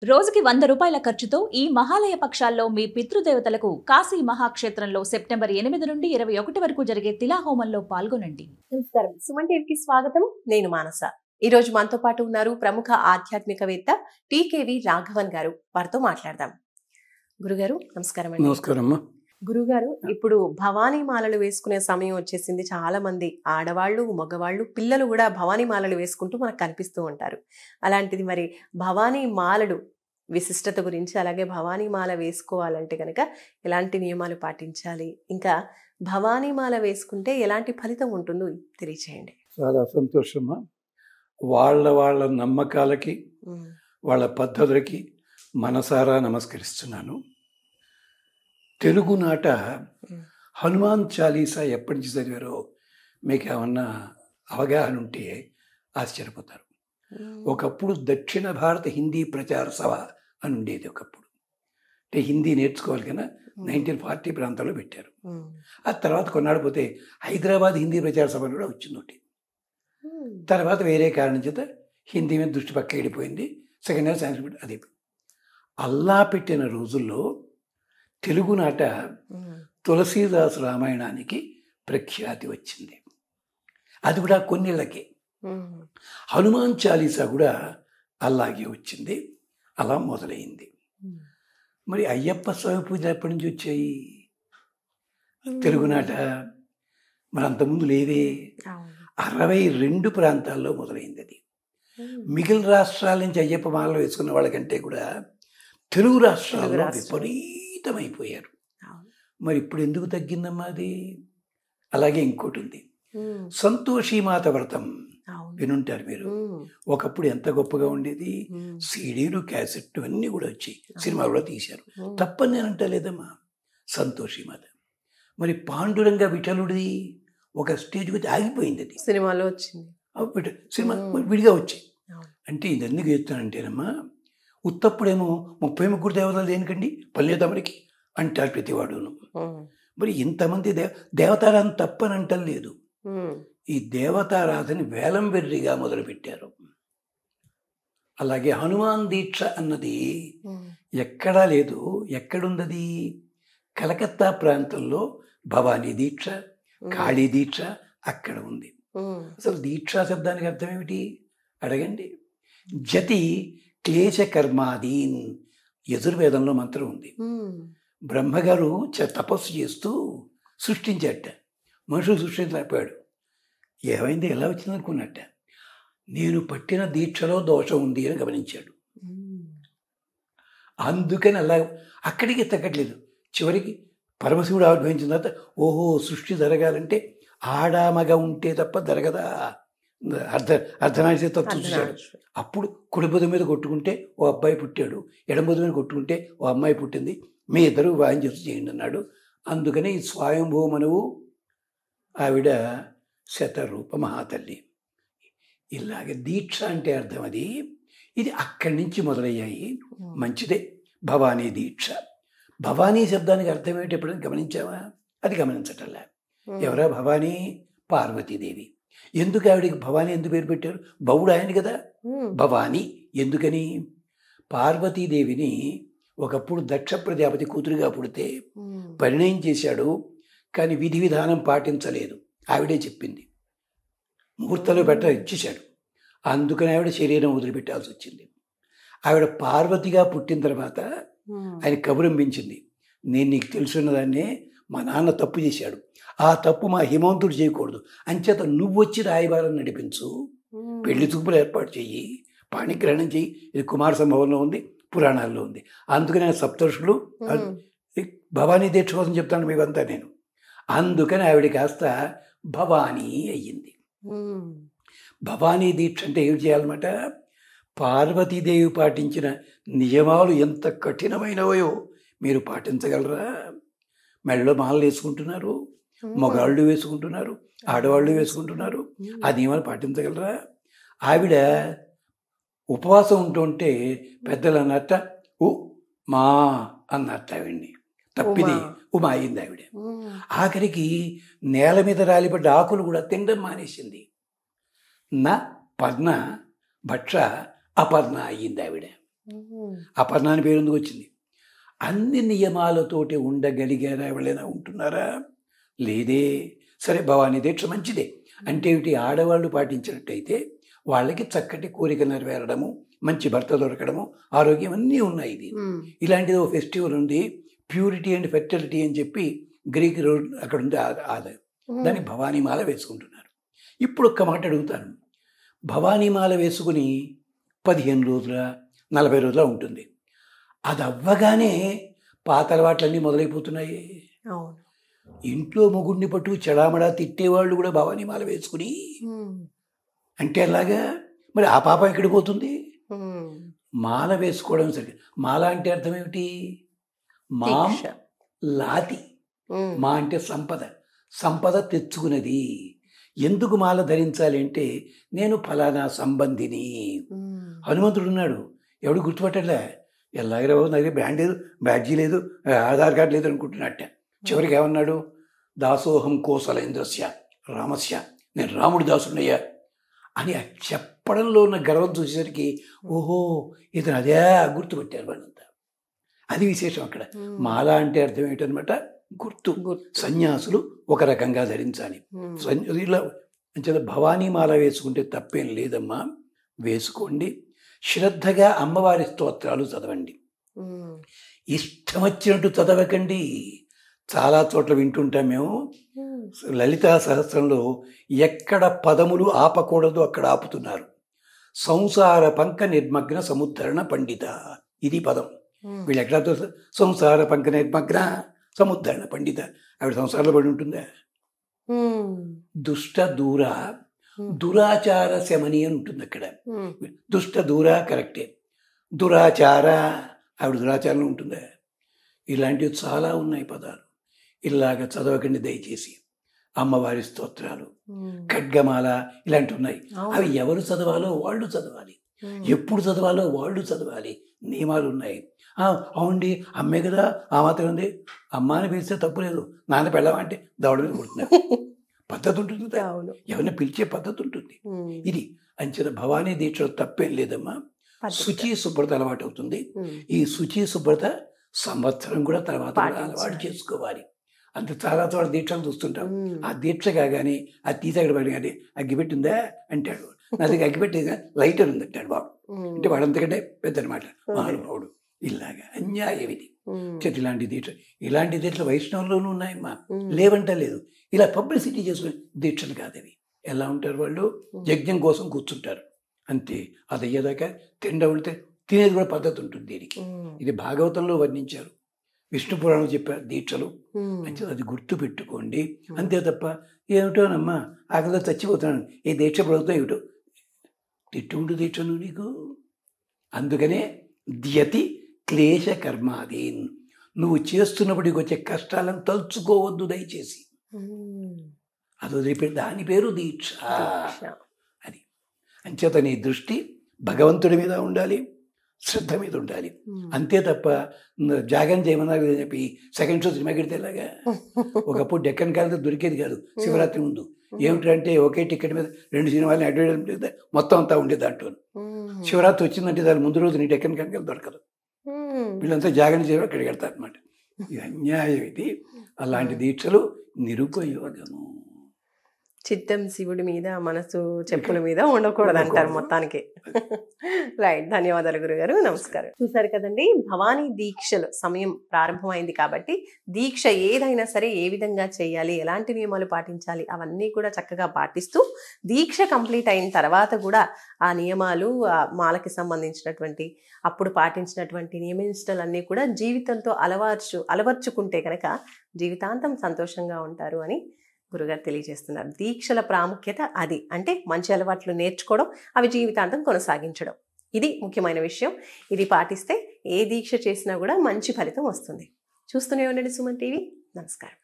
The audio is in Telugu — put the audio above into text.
రోజుకి 100 రూపాయల ఖర్చుతో ఈ మహాలయ పక్షాల్లో మీ పితృదేవతలకు కాశీ మహాక్షేత్రంలో సెప్టెంబర్ 8 నుండి 21 వరకు జరిగే తిలాహోమంలో పాల్గొనండి. నమస్కారం, సుమన్ టీవీకి స్వాగతం. నేను మానస. ఈ రోజు మనతో పాటు ఉన్నారు ప్రముఖ ఆధ్యాత్మికవేత్త టీకేవి రాఘవన్ గారు. వారితో మాట్లాడదాం. గురుగారు నమస్కారం అండి. నమస్కారం. గురుగారు, ఇప్పుడు భవానీ మాలలు వేసుకునే సమయం వచ్చేసింది. చాలా మంది ఆడవాళ్ళు, మగవాళ్ళు, పిల్లలు కూడా భవానీ మాలలు వేసుకుంటూ మనకు కనిపిస్తూ ఉంటారు. అలాంటిది మరి భవానీ మాలలు విశిష్టత గురించి, అలాగే భవానీ మాల వేసుకోవాలంటే కనుక ఎలాంటి నియమాలు పాటించాలి, ఇంకా భవానీ మాల వేసుకుంటే ఎలాంటి ఫలితం ఉంటుందో తెలియచేయండి. చాలా సంతోషమా. వాళ్ళ నమ్మకాలకి వాళ్ళ పద్ధతులకి మనసారా నమస్కరిస్తున్నాను. తెలుగునాట హనుమాన్ చాలీసా ఎప్పటి నుంచి చదివారో మీకు ఏమన్నా అవగాహన ఉంటే ఆశ్చర్యపోతారు. ఒకప్పుడు దక్షిణ భారత హిందీ ప్రచార సభ అని ఉండేది. ఒకప్పుడు అంటే హిందీ నేర్చుకోవాలి కన్నా 1940 ప్రాంతాల్లో పెట్టారు. ఆ తర్వాత కొన్నాడు పోతే హైదరాబాద్ హిందీ ప్రచార సభ కూడా వచ్చింది ఒకటి. తర్వాత వేరే కారణం చేత హిందీ మీద దృష్టి పక్క వెళ్ళిపోయింది. సెకండ్ ఇయర్ సాంస్క్రిట్ అది అల్లా పెట్టిన రోజుల్లో తెలుగునాట తులసీదాసు రామాయణానికి ప్రఖ్యాతి వచ్చింది. అది కూడా కొన్నిళ్ళకి. హనుమాన్ చాలీసా కూడా అలాగే వచ్చింది. అలా మొదలైంది. మరి అయ్యప్ప స్వామి పూజలు ఎప్పటి నుంచి వచ్చాయి తెలుగునాట? మరి అంతకుముందు లేవే. 62 ప్రాంతాల్లో మొదలైంది అది. మిగిలిన రాష్ట్రాల నుంచి అయ్యప్ప మాలలు వేసుకున్న వాళ్ళకంటే కూడా తెలుగు రాష్ట్రాల్లో విపరీతమైపోయారు. మరి ఇప్పుడు ఎందుకు తగ్గిందమ్మా అది? అలాగే ఇంకోటి ఉంది, సంతోషీమాత వ్రతం వినుంటారు మీరు. ఒకప్పుడు ఎంత గొప్పగా ఉండేది. సీడీలు, క్యాసెట్లు అన్నీ కూడా వచ్చి సినిమాలు కూడా తీశారు. తప్పని నేను అంటలేదమ్మా. సంతోషీమాత మరి పాండురంగ విఠలుడి ఒక స్టేజ్ వచ్చి ఆగిపోయింది. అది సినిమాలో వచ్చింది. సినిమా విడిగా వచ్చి అంటే ఇది ఎందుకు చెప్తానంటేనమ్మా, ఉత్తప్పుడేమో 33 దేవతలు దేనికండి పల్లెదమరికి అంటారు ప్రతివాడును. మరి ఇంతమంది దేవతారాధన తప్పని అంటలేదు. ఈ దేవతారాధన వేలం వెర్రిగా మొదలుపెట్టారు. అలాగే హనుమాన్ దీక్ష అన్నది ఎక్కడా లేదు. ఎక్కడుందది? కలకత్తా ప్రాంతంలో భవానీ దీక్ష, కాళీ దీక్ష అక్కడ ఉంది. అసలు దీక్షా శబ్దానికి అర్థం ఏమిటి అడగండి. జతి క్లేశ కర్మాదీన్ యజుర్వేదంలో మంత్రం ఉంది. బ్రహ్మగారు తపస్సు చేస్తూ సృష్టించట. మనుషులు సృష్టించలేకపోయాడు. ఏమైంది, ఎలా వచ్చింది అనుకున్నట్ట. నేను పట్టిన దీక్షలో దోషం ఉంది అని గమనించాడు. అందుకని అలా అక్కడికి తగ్గట్లేదు. చివరికి పరమశివుడు ఆవిర్భవించిన తర్వాత ఓహో సృష్టి జరగాలంటే ఆడామగా ఉంటే తప్ప జరగదా. అర్ధనారీశ్వర తత్వం చూశాడు. అప్పుడు కుడి బుధ మీద కొట్టుకుంటే ఓ అబ్బాయి పుట్టాడు, ఎడమ బుధ మీద కొట్టుకుంటే ఓ అమ్మాయి పుట్టింది. మీ ఇద్దరు వాయిన్ చేసి చేయండి అన్నాడు. అందుకని ఈ స్వయంభూమనువు ఆవిడ శతరూప మహాతల్లి. ఇలాగ దీక్ష అంటే అర్థం అది. ఇది అక్కడి నుంచి మొదలయ్యాయి. మంచిదే. భవానీ దీక్ష. భవానీ శబ్దానికి అర్థం ఏమిటి ఎప్పుడైనా గమనించావా? అది గమనించటల్లా. ఎవరా భవానీ? పార్వతీదేవి. ఎందుకు ఆవిడికి భవానీ ఎందుకు పేరు పెట్టారు? బవుడు ఆయన కదా. భవానీ ఎందుకని? పార్వతీదేవిని ఒకప్పుడు దక్ష ప్రజాపతి కూతురుగా పుడితే పరిణయం చేశాడు. కానీ విధి విధానం పాటించలేదు. ఆవిడే చెప్పింది. ముహూర్తంలో ఇచ్చేశాడు. అందుకని ఆవిడ శరీరం వదిలిపెట్టాల్సి వచ్చింది. ఆవిడ పార్వతిగా పుట్టిన తర్వాత ఆయన కబురంపించింది. నేను నీకు తెలుసున్నదాన్నే మా నాన్న తప్పు చేశాడు. ఆ తప్పు మా హిమవంతుడు చేయకూడదు. అంచేత నువ్వు వచ్చి రాయబారం నడిపించు, పెళ్లి చూపులు ఏర్పాటు చెయ్యి, పాణిగ్రహణం చెయ్యి. ఇది కుమార సంభవంలో ఉంది, పురాణాల్లో ఉంది. అందుకని ఆయన సప్తర్షులు భవానీ దీక్ష కోసం చెప్తాను మీవంతా నేను. అందుకని ఆవిడ కాస్త భవానీ అయ్యింది. భవానీ దీక్ష అంటే ఏం చేయాలన్నమాట? పార్వతీదేవి పాటించిన నియమాలు ఎంత కఠినమైనవో మీరు పాటించగలరా? మెడలో మాలలు వేసుకుంటున్నారు, మగాళ్ళు వేసుకుంటున్నారు, ఆడవాళ్ళు వేసుకుంటున్నారు. ఆ నియమాలు పాటించగలరా? ఆవిడ ఉపవాసం ఉంటుంటే పెద్దలు అన్నట్ట మా అన్నట్ట ఆవిడ్ని. తప్పిది ఉమా అయింది ఆవిడ. ఆఖరికి నేల మీద రాలిపడ్డ ఆకులు కూడా తినడం మానేసింది. నా పర్ణ భక్ష అపర్ణ అయ్యింది ఆవిడ. అపర్ణ అని పేరు ఎందుకు వచ్చింది? అన్ని నియమాలతోటి ఉండగలిగారా? ఎవరైనా ఉంటున్నారా? లేదే. సరే, భవానీ దీక్ష మంచిదే. అంటే ఏమిటి? ఆడవాళ్ళు పాటించినట్టయితే వాళ్ళకి చక్కటి కోరిక నెరవేరడము, మంచి భర్త దొరకడము, ఆరోగ్యం అన్నీ ఉన్నాయి. ఇది ఇలాంటిది ఒక ఫెస్టివల్ ఉంది, ప్యూరిటీ అండ్ ఫెర్టిలిటీ అని చెప్పి గ్రీక్ రోడ్ అక్కడ ఉంది ఆదాయం. దాన్ని భవానీమాల వేసుకుంటున్నారు. ఇప్పుడు ఒక్క మాట అడుగుతాను. భవానీమాల వేసుకుని 15 రోజుల 40 రోజుల ఉంటుంది. అది అవ్వగానే పాత అలవాట్లన్నీ మొదలైపోతున్నాయి. ఇంట్లో మొగుడిని పట్టు చెడామడా తిట్టేవాళ్ళు కూడా భవానీమాల వేసుకుని, అంటే అలాగా మరి ఆ పాపం ఎక్కడికి పోతుంది? మాల వేసుకోవడం సరి. మాల అంటే అర్థం ఏమిటి? మా లాతి. మా అంటే సంపద, సంపద తెచ్చుకున్నది. ఎందుకు మాల ధరించాలి అంటే నేను ఫలానా సంబంధిని. హనుమంతుడు ఉన్నాడు, ఎవడు గుర్తుపట్టలే. ఎలాగ నాకు బ్యాడ్జీ లేదు, ఆధార్ కార్డు లేదు అనుకుంటున్నట్ట. చివరికి ఏమన్నాడు? దాసోహం కోసలేంద్రస్య రామస్య, నేను రాముడి దాసుడయ్యా అని చెప్పడంలో ఉన్న గర్వం చూసేసరికి ఓహో ఇతను అదే గుర్తుపెట్టారు వాళ్ళంతా. అది విశేషం అక్కడ. మాల అంటే అర్థం ఏంటనమాట? గుర్తు. సన్యాసులు ఒక రకంగా ధరించాలి. ఇలా అంటే భవానీ మాల వేసుకుంటే తప్పేం లేదమ్మా, వేసుకోండి. శ్రద్ధగా అమ్మవారి స్తోత్రాలు చదవండి. ఇష్టం వచ్చినట్టు చదవకండి. చాలా చోట్ల వింటుంటాం మేము. లలితా సహస్రంలో ఎక్కడ పదములు ఆపకూడదు అక్కడ ఆపుతున్నారు. సంసార పంక నిర్మగ్న సముద్ధరణ పండిత, ఇది పదం. వీళ్ళు ఎక్కడ సంసార పంక నిర్మగ్న సముద్ధరణ పండిత, ఆవిడ సంసారంలో పడి ఉంటుందా? దుష్ట దూర దురాచార శమని అని ఉంటుంది అక్కడ. దుష్ట దూర కరెక్టే, దురాచార ఆవిడ దురాచారంలో ఉంటుందా? ఇలాంటివి చాలా ఉన్నాయి పదాలు. ఇలాగ చదవకండి దయచేసి. అమ్మవారి స్తోత్రాలు, ఖడ్గమాల ఇలాంటివి ఉన్నాయి. అవి ఎవరు చదవాలో వాళ్ళు చదవాలి, ఎప్పుడు చదవాలో వాళ్ళు చదవాలి. నియమాలు ఉన్నాయి. అవునండి అమ్మే కదా ఆ మాత్రం ఉంది, అమ్మ అని పిలిస్తే తప్పు లేదు, నాన్న పెళ్ళమంటే దవడ మీద కొడుతున్నారు. పద్ధతి ఉంటుంది, ఎవరిని పిలిచే పద్ధతి ఉంటుంది. ఇది అంచెల భవానీ దీక్షలో తప్పేం లేదమ్మా. శుచి శుభ్రత అలవాటు అవుతుంది. ఈ శుచి శుభ్రత సంవత్సరం కూడా తర్వాత అలవాటు చేసుకోవాలి. అంత చాలా చోట దీక్షలు చూస్తుంటాం. ఆ దీక్ష కాగానే అది తీసగడ పడి కానీ అగ్గిపెట్టిందా అంటాడు. నా దగ్గర అగ్గిపెట్టేది లైటర్ ఉంది అంటాడు బాబు. అంటే వాడంతకంటే పెద్ద అనమాట మహానుభావుడు. ఇలాగా అన్యాయం ఇది. ఇలాంటి దీక్ష, ఇలాంటి దీక్షలు వైష్ణవుల్లోనూ ఉన్నాయమ్మా, లేవంట లేదు. ఇలా పబ్లిసిటీ చేసుకునే దీక్షలు కాదవి. ఎలా ఉంటారు వాళ్ళు? యజ్ఞం కోసం కూర్చుంటారు అంతే. అది అయ్యేదాకా తిండవుడితే తినేది కూడా పద్ధతి ఉంటుంది దీనికి. ఇది భాగవతంలో వర్ణించారు, విష్ణు పురాణం చెప్పారు దీక్షలు. అంటే అది గుర్తు పెట్టుకోండి అంతే తప్ప ఏమిటోనమ్మా ఆకలితో చచ్చిపోతున్నాను ఏ దీక్ష పడుతుందో ఏమిటో తిట్టుకుంటూ దీక్షను నీకు. అందుకనే ద్యతి క్లేశ కర్మాదీన్, నువ్వు చేస్తున్నప్పటికి వచ్చే కష్టాలను తలుచుకోవద్దు దయచేసి. అది వదిలిపెట్టి దాని పేరు దీక్ష. అది అంచేత నీ దృష్టి భగవంతుడి మీద ఉండాలి, శ్రద్ధ మీద ఉండాలి అంతే తప్ప జాగరణ చేయమన్నారు అని చెప్పి సెకండ్ షో సినిమా కెడితే ఎలాగా? ఒకప్పుడు డెక్కన్ కాలంతో దొరికేది కాదు శివరాత్రి ముందు. ఏమిటంటే ఒకే టికెట్ మీద 2 సినిమాలని అడ్వర్టైజ్మెంట్ మొత్తం అంతా ఉండేది దాంట్లో. శివరాత్రి వచ్చిందంటే దాని ముందు రోజు నీ డెక్కన్ కనుక దొరకదు. వీళ్ళంతా జాగరణ చేయడం అక్కడికి వెళ్తారు అనమాట. ఇది అన్యాయం. ఇది అలాంటి దీక్షలు నిరుపయోగము. చిత్తం శివుడి మీద, మనసు చెప్పుల మీద ఉండకూడదు అంటారు మొత్తానికి. రైట్, ధన్యవాదాలు గురుగారు, నమస్కారం. చూసారు కదండి, భవానీ దీక్షలు సమయం ప్రారంభమైంది కాబట్టి దీక్ష ఏదైనా సరే ఏ విధంగా చేయాలి, ఎలాంటి నియమాలు పాటించాలి అవన్నీ కూడా చక్కగా పాటిస్తూ దీక్ష కంప్లీట్ అయిన తర్వాత కూడా ఆ నియమాలు, ఆ మాలకి సంబంధించినటువంటి అప్పుడు పాటించినటువంటి నియమనిష్టలన్నీ కూడా జీవితంతో అలవర్చుకుంటే కనుక జీవితాంతం సంతోషంగా ఉంటారు అని గురుగారు తెలియజేస్తున్నారు. దీక్షల ప్రాముఖ్యత అది. అంటే మంచి అలవాట్లు నేర్చుకోవడం, అవి జీవితాంతం కొనసాగించడం, ఇది ముఖ్యమైన విషయం. ఇది పాటిస్తే ఏ దీక్ష చేసినా కూడా మంచి ఫలితం వస్తుంది. చూస్తూనే ఉండండి సుమన్ టీవీ. నమస్కారం.